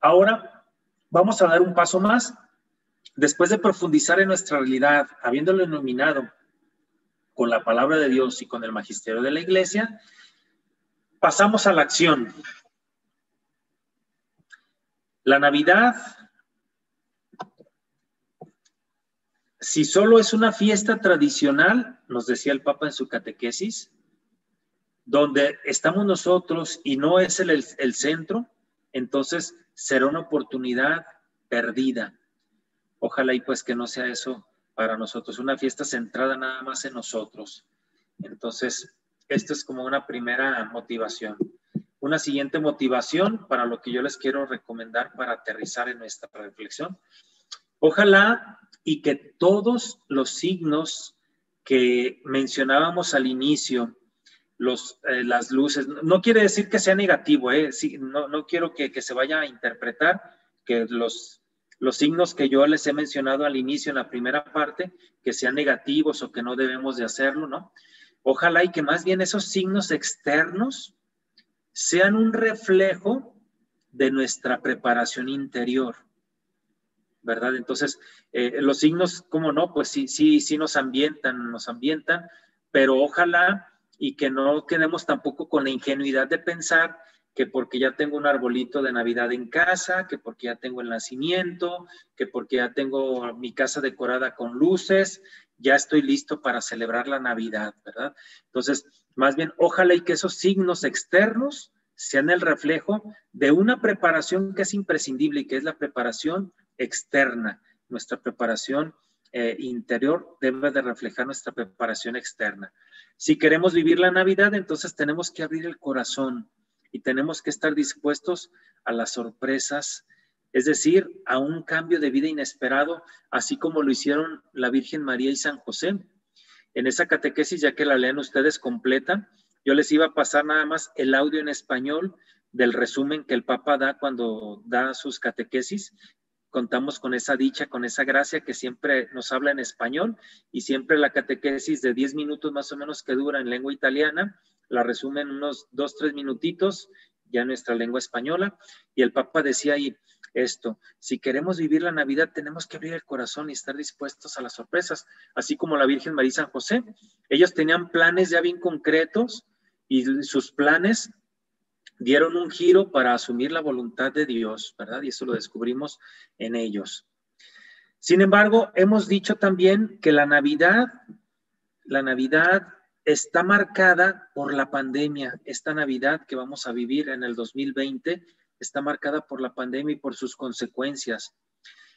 ahora vamos a dar un paso más. Después de profundizar en nuestra realidad, habiéndolo iluminado con la palabra de Dios y con el magisterio de la Iglesia, pasamos a la acción. La Navidad, si solo es una fiesta tradicional, nos decía el Papa en su catequesis, donde estamos nosotros y no es el centro, entonces será una oportunidad perdida. Ojalá y pues que no sea eso para nosotros, una fiesta centrada nada más en nosotros. Entonces, esto es como una primera motivación. Una siguiente motivación para lo que yo les quiero recomendar para aterrizar en nuestra reflexión. Ojalá y que todos los signos que mencionábamos al inicio, las luces, no quiere decir que sea negativo, sí, no quiero que se vaya a interpretar que los signos que yo les he mencionado al inicio en la primera parte, que sean negativos o que no debemos de hacerlo, ¿no? Ojalá y que más bien esos signos externos sean un reflejo de nuestra preparación interior, ¿verdad? Entonces, los signos, ¿cómo no? Pues sí nos ambientan, pero ojalá y que no quedemos tampoco con la ingenuidad de pensar que porque ya tengo un arbolito de Navidad en casa, que porque ya tengo el nacimiento, que porque ya tengo mi casa decorada con luces, ya estoy listo para celebrar la Navidad, ¿verdad? Entonces, más bien, ojalá y que esos signos externos sean el reflejo de una preparación que es imprescindible y que es la preparación externa. Nuestra preparación interior debe de reflejar nuestra preparación externa. Si queremos vivir la Navidad, entonces tenemos que abrir el corazón y tenemos que estar dispuestos a las sorpresas, es decir, a un cambio de vida inesperado, así como lo hicieron la Virgen María y San José. En esa catequesis, ya que la lean ustedes completa, yo les iba a pasar nada más el audio en español del resumen que el Papa da cuando da sus catequesis. Contamos con esa dicha, con esa gracia que siempre nos habla en español y siempre la catequesis de 10 minutos más o menos que dura en lengua italiana, la resumen unos 2-3 minutitos ya en nuestra lengua española. Y el Papa decía ahí esto: si queremos vivir la Navidad tenemos que abrir el corazón y estar dispuestos a las sorpresas, así como la Virgen María y San José. Ellos tenían planes ya bien concretos y sus planes dieron un giro para asumir la voluntad de Dios, ¿verdad? Y eso lo descubrimos en ellos. Sin embargo, hemos dicho también que la Navidad está marcada por la pandemia. Esta Navidad que vamos a vivir en el 2020 está marcada por la pandemia y por sus consecuencias.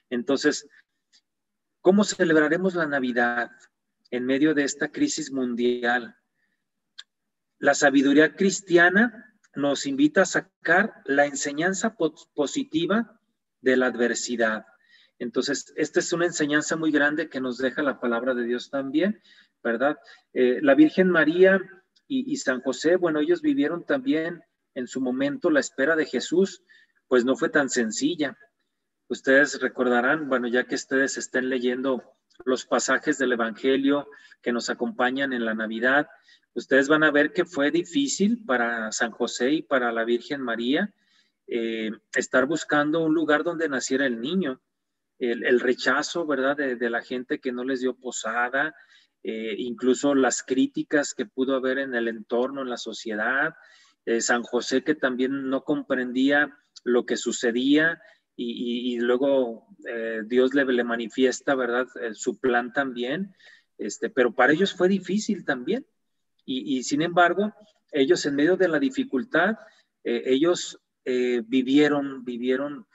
Entonces, ¿cómo celebraremos la Navidad en medio de esta crisis mundial? La sabiduría cristiana nos invita a sacar la enseñanza positiva de la adversidad. Entonces, esta es una enseñanza muy grande que nos deja la palabra de Dios también, ¿verdad? La Virgen María y San José, bueno, ellos vivieron también en su momento la espera de Jesús, pues no fue tan sencilla. Ustedes recordarán, bueno, ya que ustedes estén leyendo los pasajes del Evangelio que nos acompañan en la Navidad, ustedes van a ver que fue difícil para San José y para la Virgen María estar buscando un lugar donde naciera el niño. El rechazo, ¿verdad?, de la gente que no les dio posada, incluso las críticas que pudo haber en el entorno, en la sociedad, San José que también no comprendía lo que sucedía y luego Dios le manifiesta, ¿verdad?, su plan también, pero para ellos fue difícil también. Y sin embargo, ellos en medio de la dificultad, ellos vivieron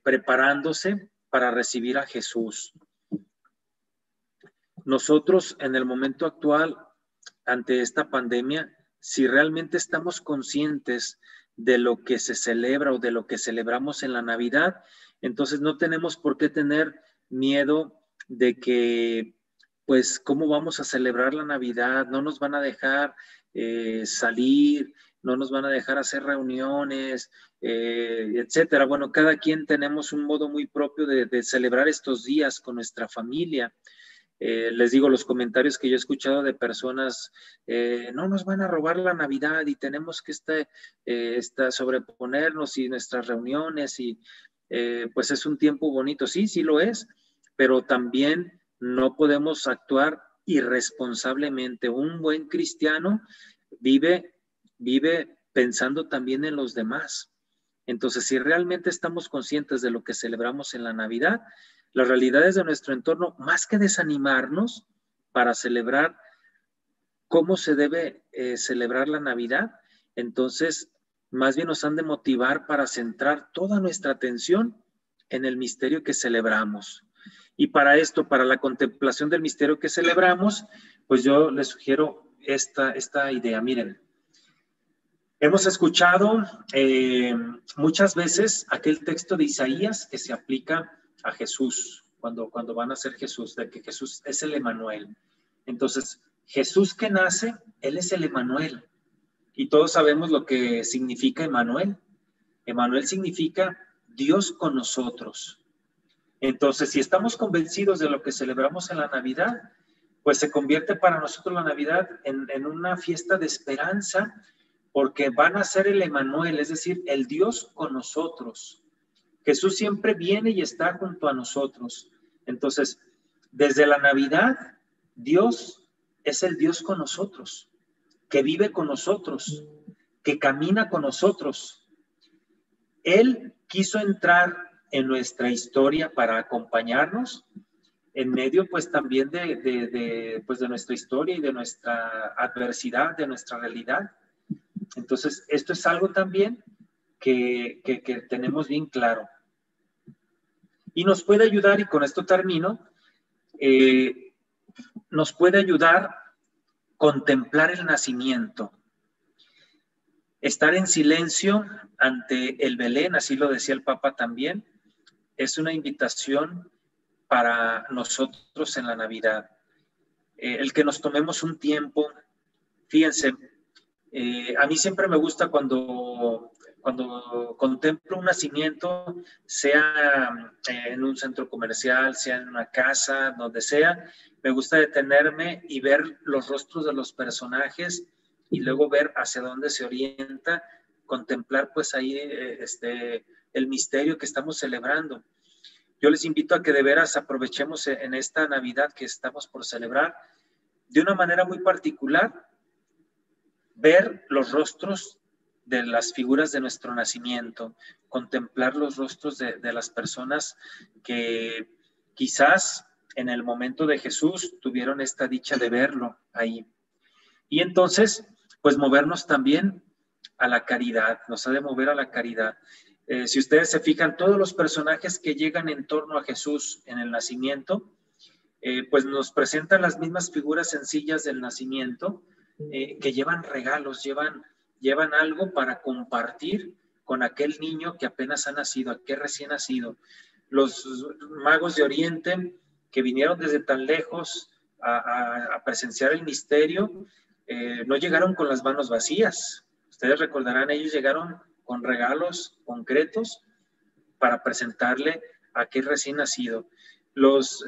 preparándose para recibir a Jesús. Nosotros en el momento actual, ante esta pandemia, si realmente estamos conscientes de lo que se celebra o de lo que celebramos en la Navidad, entonces no tenemos por qué tener miedo de que, pues, ¿cómo vamos a celebrar la Navidad? No nos van a dejar salir, no nos van a dejar hacer reuniones, etcétera. Bueno, cada quien tenemos un modo muy propio de celebrar estos días con nuestra familia. Les digo, los comentarios que yo he escuchado de personas, no nos van a robar la Navidad y tenemos que sobreponernos y nuestras reuniones y pues es un tiempo bonito. Sí, sí lo es, pero también no podemos actuar irresponsablemente. Un buen cristiano vive pensando también en los demás. Entonces, si realmente estamos conscientes de lo que celebramos en la Navidad, las realidades de nuestro entorno, más que desanimarnos para celebrar cómo se debe celebrar la Navidad, entonces más bien nos han de motivar para centrar toda nuestra atención en el misterio que celebramos. Y para esto, para la contemplación del misterio que celebramos, pues yo les sugiero esta idea. Miren, hemos escuchado muchas veces aquel texto de Isaías que se aplica a Jesús, cuando van a ser Jesús, de que Jesús es el Emanuel. Entonces, Jesús que nace, Él es el Emanuel. Y todos sabemos lo que significa Emanuel. Emanuel significa Dios con nosotros. Entonces, si estamos convencidos de lo que celebramos en la Navidad, pues se convierte para nosotros la Navidad en una fiesta de esperanza, porque van a ser el Emanuel, es decir, el Dios con nosotros. Jesús siempre viene y está junto a nosotros. Entonces, desde la Navidad, Dios es el Dios con nosotros, que vive con nosotros, que camina con nosotros. Él quiso entrar en nuestra historia para acompañarnos en medio pues también de nuestra historia y de nuestra adversidad, de nuestra realidad. Entonces, esto es algo también que tenemos bien claro. Y nos puede ayudar, y con esto termino, nos puede ayudar contemplar el nacimiento. Estar en silencio ante el Belén, así lo decía el Papa también, es una invitación para nosotros en la Navidad. El que nos tomemos un tiempo, fíjense, a mí siempre me gusta cuando contemplo un nacimiento, sea en un centro comercial, sea en una casa, donde sea, me gusta detenerme y ver los rostros de los personajes y luego ver hacia dónde se orienta, contemplar pues ahí el misterio que estamos celebrando. Yo les invito a que de veras aprovechemos en esta Navidad que estamos por celebrar de una manera muy particular, ver los rostros de las figuras de nuestro nacimiento, contemplar los rostros de las personas que quizás en el momento de Jesús tuvieron esta dicha de verlo ahí. Y entonces, pues movernos también a la caridad, nos ha de mover a la caridad. Si ustedes se fijan, todos los personajes que llegan en torno a Jesús en el nacimiento, pues nos presentan las mismas figuras sencillas del nacimiento, que llevan regalos, llevan algo para compartir con aquel niño que apenas ha nacido, aquel recién nacido. Los magos de Oriente que vinieron desde tan lejos a presenciar el misterio, no llegaron con las manos vacías. Ustedes recordarán, ellos llegaron con regalos concretos para presentarle a aquel recién nacido. Los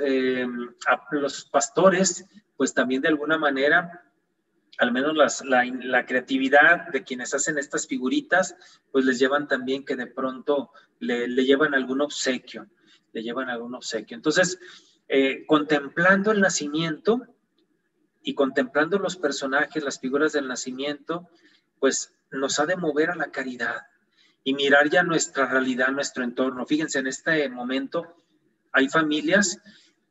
pastores, pues también de alguna manera, al menos la creatividad de quienes hacen estas figuritas, pues les llevan también que de pronto le llevan algún obsequio, Entonces, contemplando el nacimiento y contemplando los personajes, las figuras del nacimiento, pues nos ha de mover a la caridad y mirar ya nuestra realidad, nuestro entorno. Fíjense, en este momento hay familias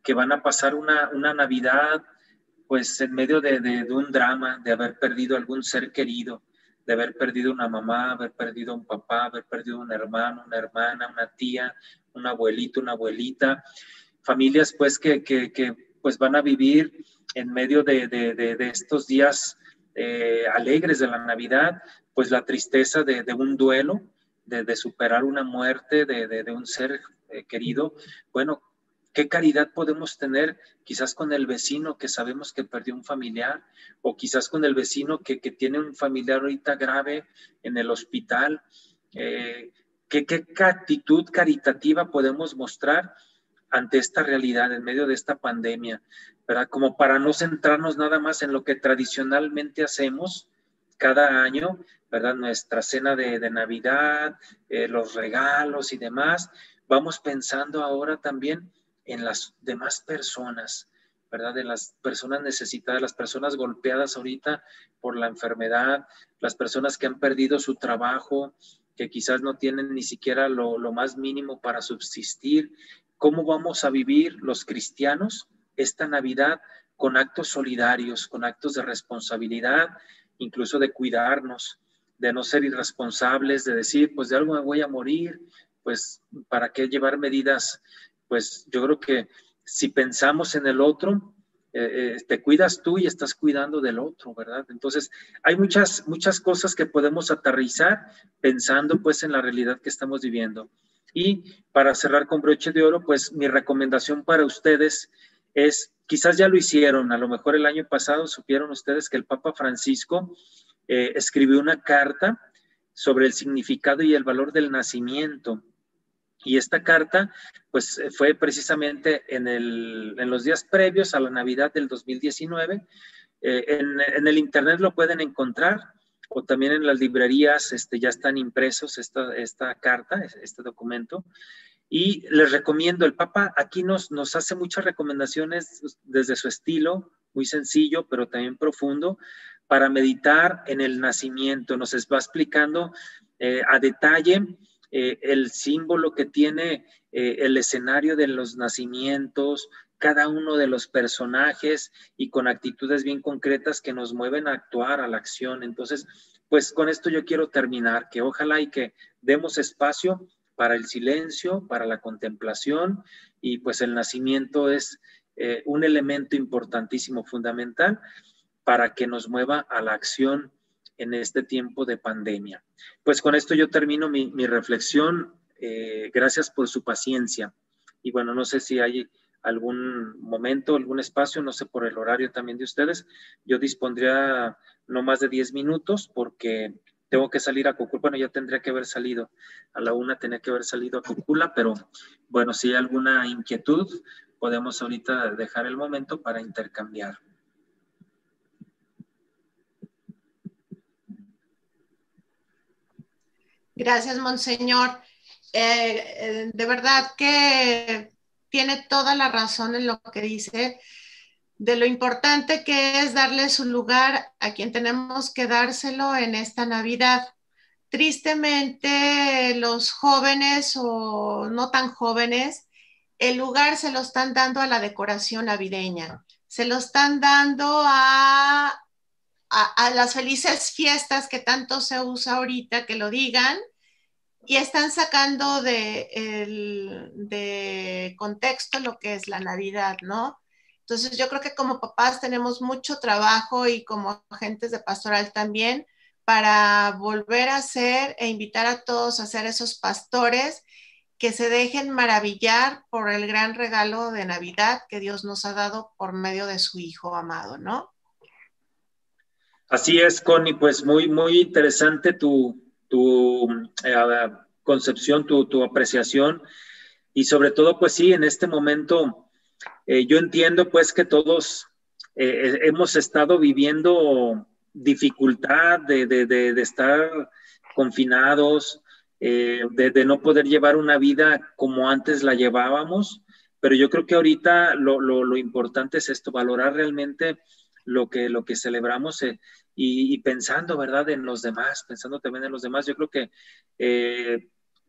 que van a pasar una Navidad pues en medio de un drama, de haber perdido algún ser querido, de haber perdido una mamá, haber perdido un papá, haber perdido un hermano, una hermana, una tía, un abuelito, una abuelita. Familias pues que pues van a vivir en medio de estos días alegres de la Navidad, pues la tristeza de un duelo, de superar una muerte de un ser querido. Bueno, ¿qué caridad podemos tener quizás con el vecino que sabemos que perdió un familiar, o quizás con el vecino que tiene un familiar ahorita grave en el hospital? ¿Qué actitud caritativa podemos mostrar ante esta realidad, en medio de esta pandemia, ¿verdad? Como para no centrarnos nada más en lo que tradicionalmente hacemos cada año, ¿verdad? Nuestra cena de Navidad, los regalos y demás. Vamos pensando ahora también en las demás personas, ¿verdad? De las personas necesitadas, las personas golpeadas ahorita por la enfermedad, las personas que han perdido su trabajo, que quizás no tienen ni siquiera lo más mínimo para subsistir. ¿Cómo vamos a vivir los cristianos esta Navidad? Con actos solidarios, con actos de responsabilidad, incluso de cuidarnos, de no ser irresponsables, de decir, pues de algo me voy a morir, pues ¿para qué llevar medidas? Pues yo creo que si pensamos en el otro, te cuidas tú y estás cuidando del otro, ¿verdad? Entonces, hay muchas cosas que podemos aterrizar pensando pues en la realidad que estamos viviendo. Y para cerrar con broche de oro, pues mi recomendación para ustedes es, quizás ya lo hicieron, a lo mejor el año pasado supieron ustedes que el Papa Francisco escribió una carta sobre el significado y el valor del nacimiento. Y esta carta, pues, fue precisamente en los días previos a la Navidad del 2019. En el internet lo pueden encontrar, o también en las librerías ya están impresos esta carta, este documento. Y les recomiendo, el Papa aquí nos hace muchas recomendaciones desde su estilo, muy sencillo, pero también profundo, para meditar en el nacimiento. Nos va explicando a detalle el símbolo que tiene el escenario de los nacimientos, cada uno de los personajes, y con actitudes bien concretas que nos mueven a actuar, a la acción. Entonces, pues con esto yo quiero terminar, que ojalá y que demos espacio para el silencio, para la contemplación, y pues el nacimiento es un elemento importantísimo, fundamental, para que nos mueva a la acción en este tiempo de pandemia. Pues con esto yo termino mi reflexión. Gracias por su paciencia. Y bueno, no sé si hay algún momento, algún espacio, no sé, por el horario también de ustedes. Yo dispondría no más de 10 minutos porque tengo que salir a Cocula. Bueno, ya tendría que haber salido a la 1, tenía que haber salido a Cocula, pero bueno, si hay alguna inquietud, podemos ahorita dejar el momento para intercambiar. Gracias, Monseñor. De verdad que tiene toda la razón en lo que dice, de lo importante que es darle su lugar a quien tenemos que dárselo en esta Navidad. Tristemente, los jóvenes o no tan jóvenes, el lugar se lo están dando a la decoración navideña, se lo están dando a las felices fiestas que tanto se usa ahorita, que lo digan, y están sacando de contexto lo que es la Navidad, ¿no? Entonces yo creo que como papás tenemos mucho trabajo, y como agentes de pastoral también, para volver a ser e invitar a todos a ser esos pastores que se dejen maravillar por el gran regalo de Navidad que Dios nos ha dado por medio de su Hijo amado, ¿no? Así es, Connie, pues muy interesante tu concepción, tu apreciación, y sobre todo, pues sí, en este momento yo entiendo pues que todos hemos estado viviendo dificultad de estar confinados, de no poder llevar una vida como antes la llevábamos, pero yo creo que ahorita lo importante es esto, valorar realmente lo que celebramos, y pensando, ¿verdad?, en los demás, pensando también en los demás. Yo creo que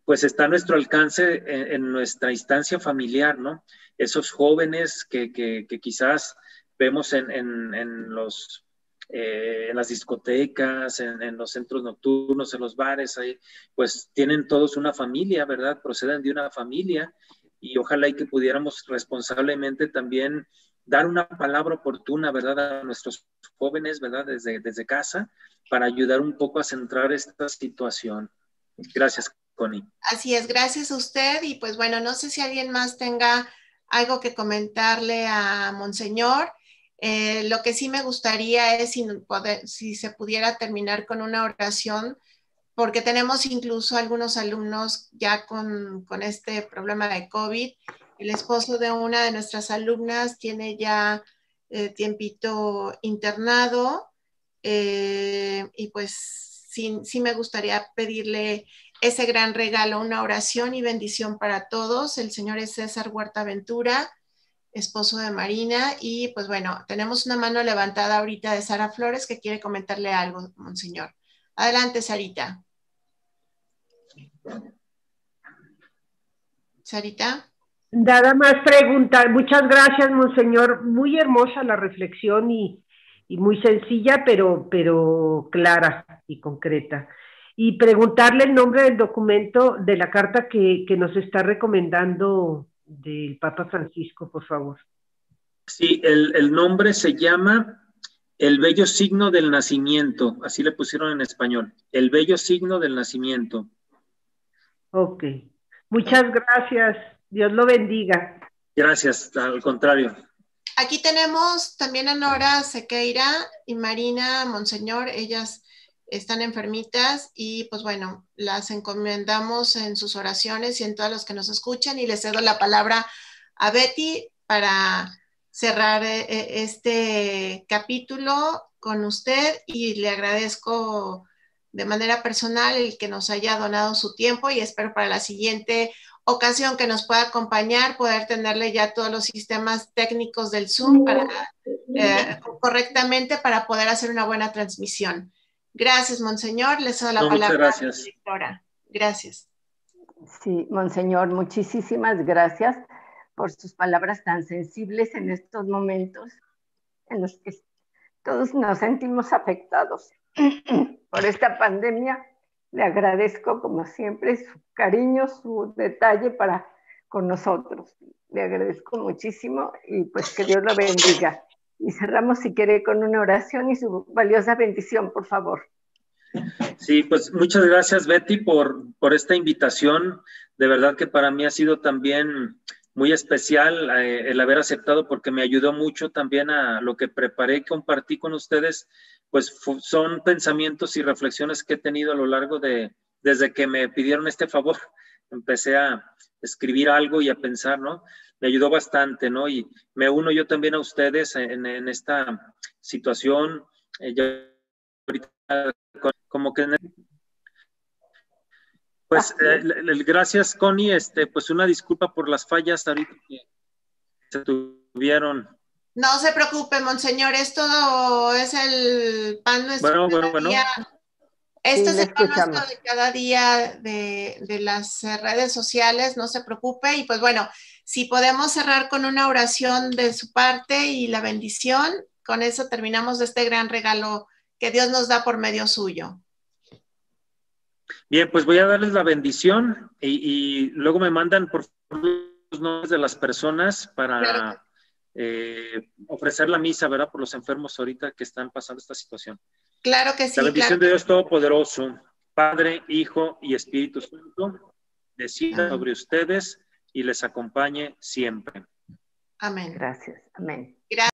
pues está a nuestro alcance en nuestra instancia familiar, ¿no? Esos jóvenes que quizás vemos en las discotecas, en los centros nocturnos, en los bares, ahí, pues tienen todos una familia, ¿verdad? Proceden de una familia, y ojalá y que pudiéramos responsablemente también dar una palabra oportuna, ¿verdad?, a nuestros jóvenes, ¿verdad?, desde casa, para ayudar un poco a centrar esta situación. Gracias, Connie. Así es, gracias a usted. Y pues bueno, no sé si alguien más tenga algo que comentarle a Monseñor. Lo que sí me gustaría es si se pudiera terminar con una oración, porque tenemos incluso algunos alumnos ya con este problema de COVID. El esposo de una de nuestras alumnas tiene ya tiempito internado, y pues sí me gustaría pedirle ese gran regalo, una oración y bendición para todos. El señor es César Huerta Ventura, esposo de Marina, y pues bueno, tenemos una mano levantada ahorita de Sara Flores que quiere comentarle algo, Monseñor. Adelante, Sarita. Sarita. Nada más preguntar, muchas gracias, Monseñor, muy hermosa la reflexión y muy sencilla, pero clara y concreta. Y preguntarle el nombre del documento de la carta que nos está recomendando del Papa Francisco, por favor. Sí, el nombre se llama El bello signo del nacimiento, así le pusieron en español, El bello signo del nacimiento. Ok. Muchas gracias. Dios lo bendiga. Gracias, al contrario. Aquí tenemos también a Nora Sequeira y Marina Monseñor. Ellas están enfermitas y pues bueno, las encomendamos en sus oraciones y en todos los que nos escuchan, y les cedo la palabra a Betty para cerrar este capítulo con usted, y le agradezco de manera personal el que nos haya donado su tiempo, y espero para la siguiente ocasión que nos pueda acompañar, poder tenerle ya todos los sistemas técnicos del Zoom correctamente para poder hacer una buena transmisión. Gracias, Monseñor. Les doy la palabra muchas gracias. a la directora. Gracias. Sí, Monseñor, muchísimas gracias por sus palabras tan sensibles en estos momentos en los que todos nos sentimos afectados por esta pandemia. Le agradezco, como siempre, su cariño, su detalle para con nosotros. Le agradezco muchísimo y pues que Dios lo bendiga. Y cerramos, si quiere, con una oración y su valiosa bendición, por favor. Sí, pues muchas gracias, Betty, por esta invitación. De verdad que para mí ha sido también muy especial el haber aceptado, porque me ayudó mucho también a lo que preparé y compartí con ustedes. Pues son pensamientos y reflexiones que he tenido a lo largo desde que me pidieron este favor. Empecé a escribir algo y a pensar, ¿no? Me ayudó bastante, ¿no? Y me uno yo también a ustedes en esta situación. Yo ahorita como que pues gracias, Connie, pues una disculpa por las fallas ahorita que se tuvieron. No se preocupe, Monseñor, esto es el pan nuestro cada día. Esto es el pan nuestro de cada día de las redes sociales, no se preocupe. Y pues bueno, si podemos cerrar con una oración de su parte y la bendición, con eso terminamos de este gran regalo que Dios nos da por medio suyo. Bien, pues voy a darles la bendición y luego me mandan por favor los nombres de las personas para... Claro. Ofrecer la misa, ¿verdad? Por los enfermos ahorita que están pasando esta situación. Claro que sí. La bendición de Dios Todopoderoso, Padre, Hijo y Espíritu Santo, descienda sobre ustedes y les acompañe siempre. Amén. Gracias. Amén. Gracias.